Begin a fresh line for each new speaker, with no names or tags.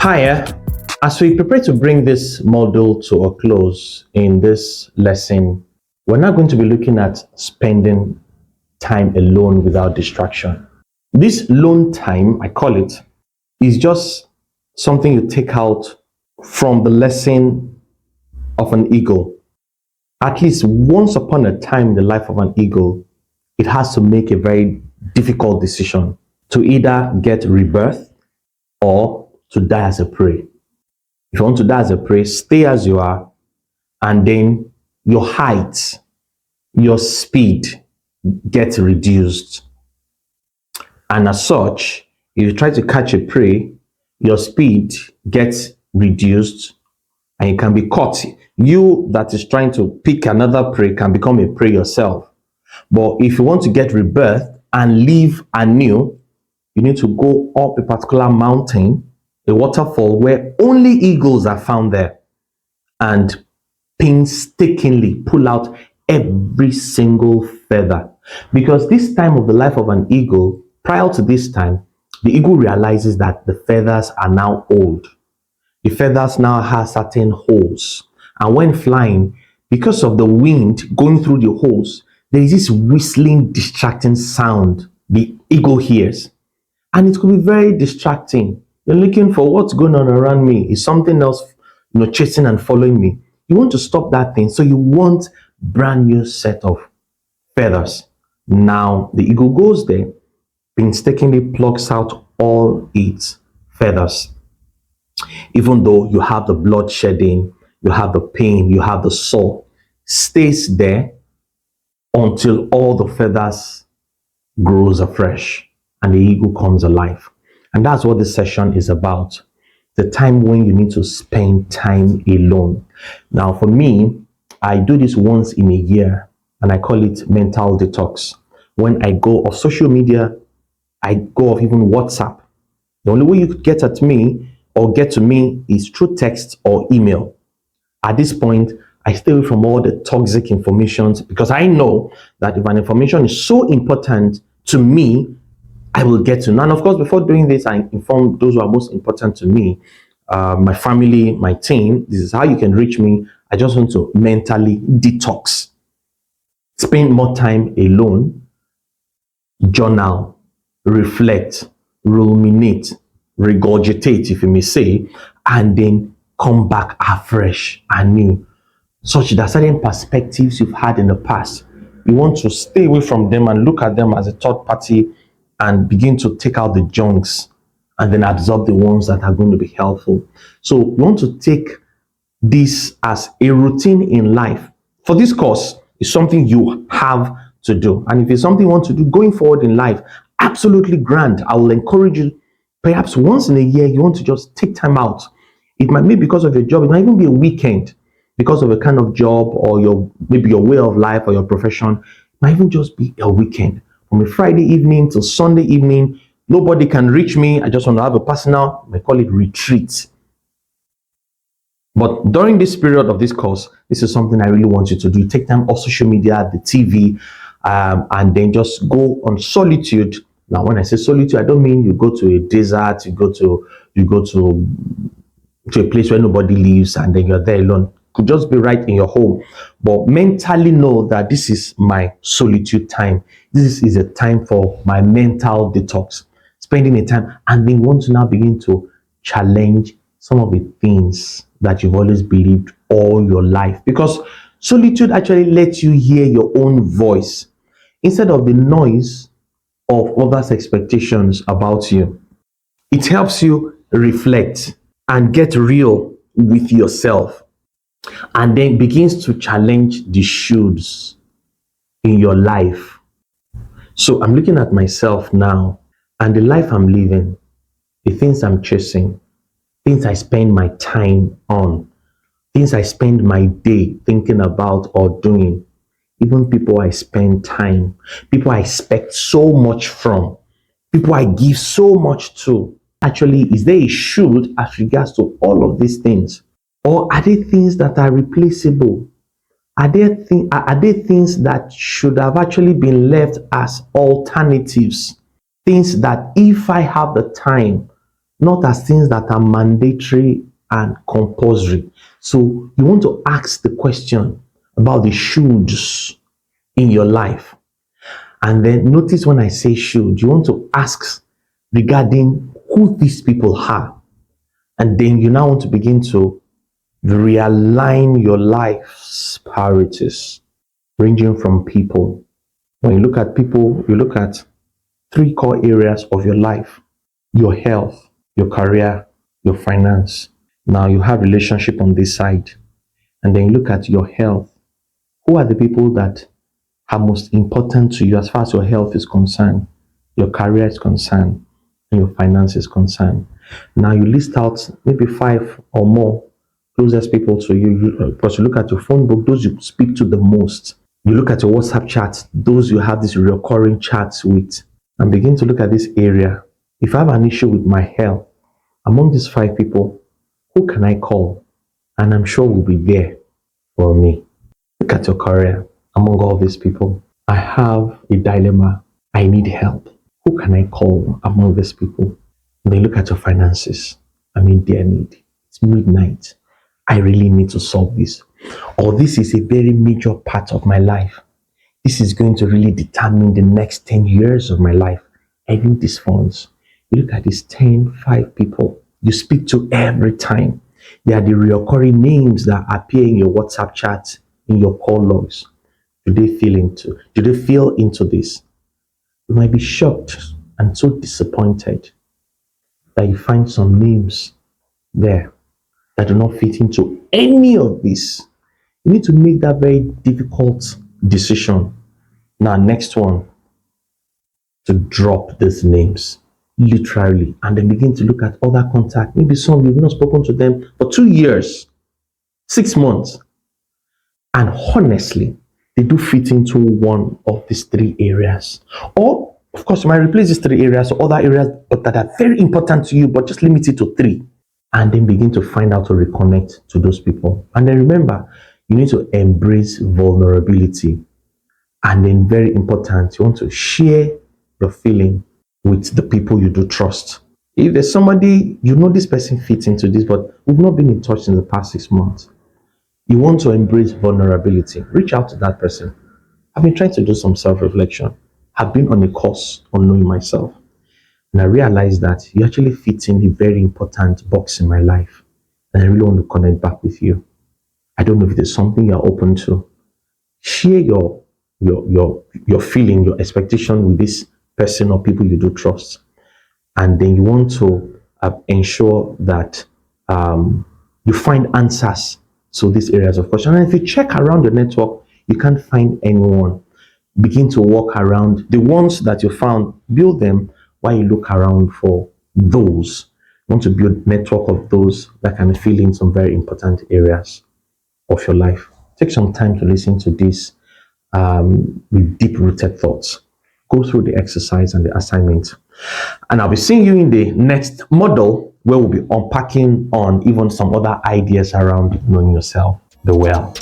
Hiya. As we prepare to bring this module to a close in this lesson, we're now going to be looking at spending time alone without distraction. This lone time, I call it, is just something you take out from the lesson of an eagle. At least once upon a time in the life of an eagle, it has to make a very difficult decision to either get rebirth or to die as a prey. If you want to die as a prey, stay as you are, and then your height, your speed gets reduced. And as such, if you try to catch a prey, your speed gets reduced and you can be caught. You that is trying to pick another prey can become a prey yourself. But if you want to get rebirth and live anew, you need to go up a particular mountain, a waterfall where only eagles are found there, and painstakingly pull out every single feather. Because this time of the life of an eagle, prior to this time, the eagle realizes that the feathers are now old. The feathers now have certain holes. And when flying, because of the wind going through the holes, there is this whistling, distracting sound the eagle hears. And it could be very distracting. You're looking for what's going on around me. Is something else, chasing and following me? You want to stop that thing. So you want brand new set of feathers. Now the eagle goes there, painstakingly plucks out all its feathers. Even though you have the blood shedding, you have the pain, you have the sore, stays there until all the feathers grows afresh and the eagle comes alive. And that's what this session is about. The time when you need to spend time alone. Now, for me, I do this once in a year and I call it mental detox. When I go off social media, I go off even WhatsApp. The only way you could get at me or get to me is through text or email. At this point, I stay away from all the toxic information because I know that if an information is so important to me, I will get to know. And of course, before doing this, I inform those who are most important to me, my family, my team. This is how you can reach me. I just want to mentally detox, spend more time alone, journal, reflect, ruminate, regurgitate, if you may say, and then come back afresh and new. Such that certain perspectives you've had in the past, you want to stay away from them and look at them as a third party and begin to take out the junks and then absorb the ones that are going to be helpful. So you want to take this as a routine in life. For this course, it's something you have to do. And if it's something you want to do going forward in life, absolutely grand. I will encourage you, perhaps once in a year, you want to just take time out. It might be because of your job. It might even be a weekend because of a kind of job or maybe your way of life or your profession. It might even just be a weekend. From a Friday evening till Sunday evening, nobody can reach me. I just want to have a personal, I call it retreat. But during this period of this course, this is something I really want you to do. Take time off social media, the TV, and then just go on solitude. Now, when I say solitude, I don't mean you go to a desert, you go to a place where nobody lives and then you're there alone. Could just be right in your home, but mentally know that this is my solitude time. This is a time for my mental detox, spending a time, and then want to now begin to challenge some of the things that you've always believed all your life, because solitude actually lets you hear your own voice instead of the noise of others' expectations about you. It helps you reflect and get real with yourself, and then begins to challenge the shoulds in your life. So I'm looking at myself now and the life I'm living, the things I'm chasing, things I spend my time on, things I spend my day thinking about or doing, even people I spend time, people I expect so much from, people I give so much to. Actually, is there a should as regards to all of these things? Or are they things that are replaceable? Are there things that should have actually been left as alternatives? Things that if I have the time, not as things that are mandatory and compulsory. So you want to ask the question about the shoulds in your life. And then notice when I say should, you want to ask regarding who these people are. And then you now want to begin to realign your life's priorities, ranging from people. When you look at people, you look at three core areas of your life: your health, your career, your finance. Now you have relationship on this side. And then you look at your health. Who are the people that are most important to you as far as your health is concerned, your career is concerned, and your finance is concerned? Now you list out maybe five or more closest people to you. Because you look at your phone book, those you speak to the most. You look at your WhatsApp chat, those you have this recurring chats with, and begin to look at this area. If I have an issue with my health, among these five people, who can I call? And I'm sure will be there for me. Look at your career. Among all these people, I have a dilemma. I need help. Who can I call among these people? And then look at your finances. I'm in their need. It's midnight. I really need to solve this. Or this is a very major part of my life. This is going to really determine the next 10 years of my life. I need these funds. You look at these 5 people you speak to every time. They are the recurring names that appear in your WhatsApp chat, in your call logs. Do they feel into this? You might be shocked and so disappointed that you find some names there that do not fit into any of this. You need to make that very difficult decision. Now, next one, to drop these names literally, and then begin to look at other contacts. Maybe some you've not spoken to them for 2 years, 6 months, and honestly, they do fit into one of these 3 areas. Or, of course, you might replace these 3 areas or other areas that are very important to you, but just limit it to 3. And then begin to find out to reconnect to those people. And then remember, you need to embrace vulnerability. And then, very important, you want to share your feeling with the people you do trust. If there's somebody, you know this person fits into this, but we've not been in touch in the past 6 months, you want to embrace vulnerability. Reach out to that person. I've been trying to do some self-reflection. I've been on a course on knowing myself. And I realized that you actually fit in a very important box in my life. And I really want to connect back with you. I don't know if there's something you're open to. Share your feeling, your expectation with this person or people you do trust. And then you want to ensure that you find answers to these areas of question. And if you check around the network, you can't find anyone. Begin to walk around the ones that you found, build them while you look around for those. You want to build a network of those that can fill in some very important areas of your life. Take some time to listen to this with deep-rooted thoughts. Go through the exercise and the assignment. And I'll be seeing you in the next model where we'll be unpacking on even some other ideas around knowing yourself the well.